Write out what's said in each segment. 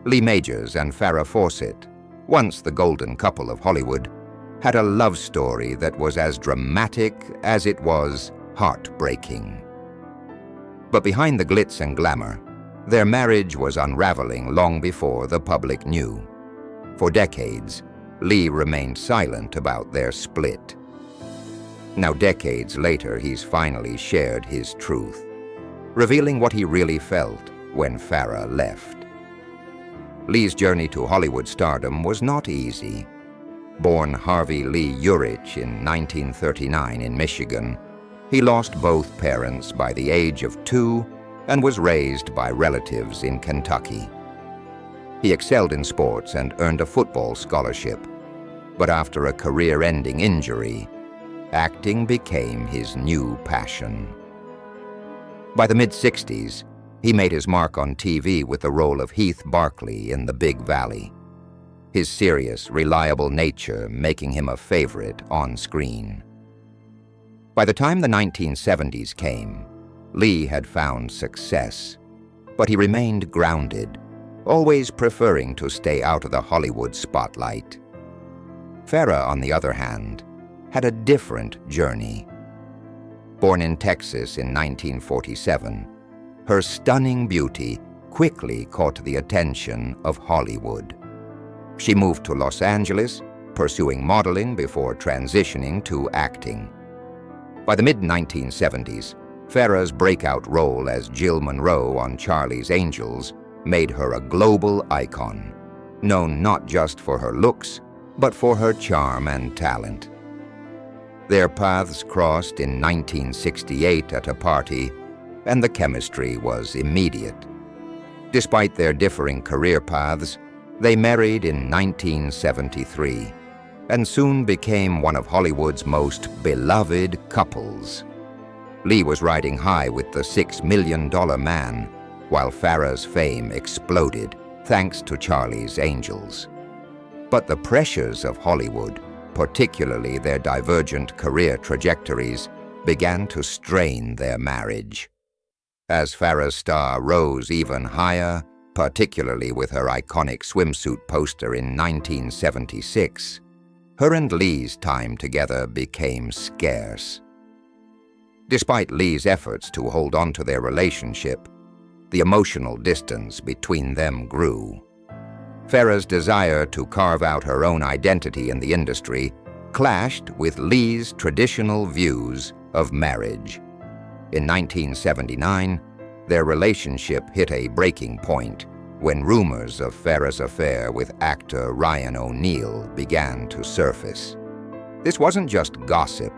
Lee Majors and Farrah Fawcett, once the golden couple of Hollywood, had a love story that was as dramatic as it was heartbreaking. But behind the glitz and glamour, their marriage was unraveling long before the public knew. For decades, Lee remained silent about their split. Now, decades later, he's finally shared his truth, revealing what he really felt when Farrah left. Lee's journey to Hollywood stardom was not easy. Born Harvey Lee Urich in 1939 in Michigan, he lost both parents by the age of 2 and was raised by relatives in Kentucky. He excelled in sports and earned a football scholarship, but after a career-ending injury, acting became his new passion. By the mid-60s, he made his mark on TV with the role of Heath Barkley in The Big Valley, his serious, reliable nature making him a favorite on screen. By the time the 1970s came, Lee had found success, but he remained grounded, always preferring to stay out of the Hollywood spotlight. Farrah, on the other hand, had a different journey. Born in Texas in 1947, her stunning beauty quickly caught the attention of Hollywood. She moved to Los Angeles, pursuing modeling before transitioning to acting. By the mid-1970s, Farrah's breakout role as Jill Monroe on Charlie's Angels made her a global icon, known not just for her looks, but for her charm and talent. Their paths crossed in 1968 at a party, and the chemistry was immediate. Despite their differing career paths, they married in 1973 and soon became one of Hollywood's most beloved couples. Lee was riding high with the $6 million man, while Farrah's fame exploded thanks to Charlie's Angels. But the pressures of Hollywood, particularly their divergent career trajectories, began to strain their marriage. As Farrah's star rose even higher, particularly with her iconic swimsuit poster in 1976, her and Lee's time together became scarce. Despite Lee's efforts to hold on to their relationship, the emotional distance between them grew. Farrah's desire to carve out her own identity in the industry clashed with Lee's traditional views of marriage. In 1979, their relationship hit a breaking point when rumors of Farrah's affair with actor Ryan O'Neal began to surface. This wasn't just gossip.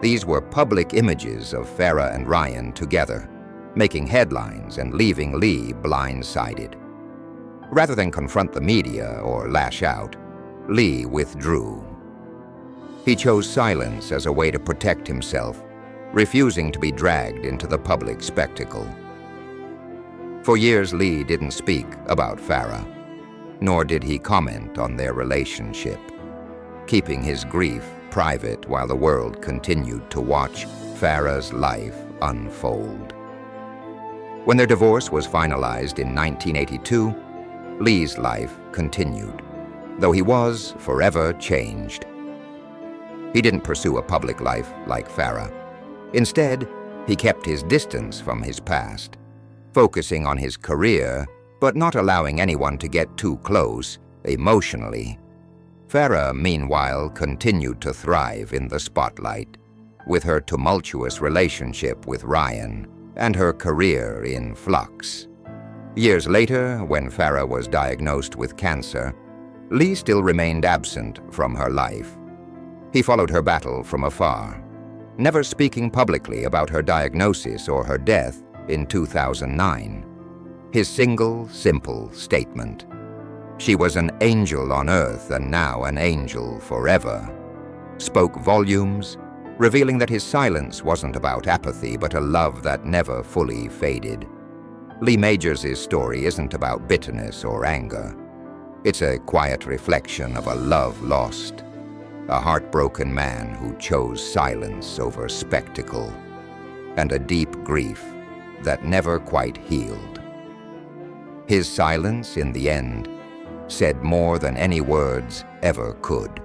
These were public images of Farrah and Ryan together, making headlines and leaving Lee blindsided. Rather than confront the media or lash out, Lee withdrew. He chose silence as a way to protect himself, refusing to be dragged into the public spectacle. For years, Lee didn't speak about Farrah, nor did he comment on their relationship, keeping his grief private while the world continued to watch Farrah's life unfold. When their divorce was finalized in 1982, Lee's life continued, though he was forever changed. He didn't pursue a public life like Farrah. Instead, he kept his distance from his past, focusing on his career, but not allowing anyone to get too close emotionally. Farrah, meanwhile, continued to thrive in the spotlight, with her tumultuous relationship with Ryan and her career in flux. Years later, when Farrah was diagnosed with cancer, Lee still remained absent from her life. He followed her battle from afar, never speaking publicly about her diagnosis or her death in 2009. His single, simple statement, "She was an angel on earth and now an angel forever," spoke volumes, revealing that his silence wasn't about apathy but a love that never fully faded. Lee Majors' story isn't about bitterness or anger. It's a quiet reflection of a love lost, a heartbroken man who chose silence over spectacle, and a deep grief that never quite healed. His silence, in the end, said more than any words ever could.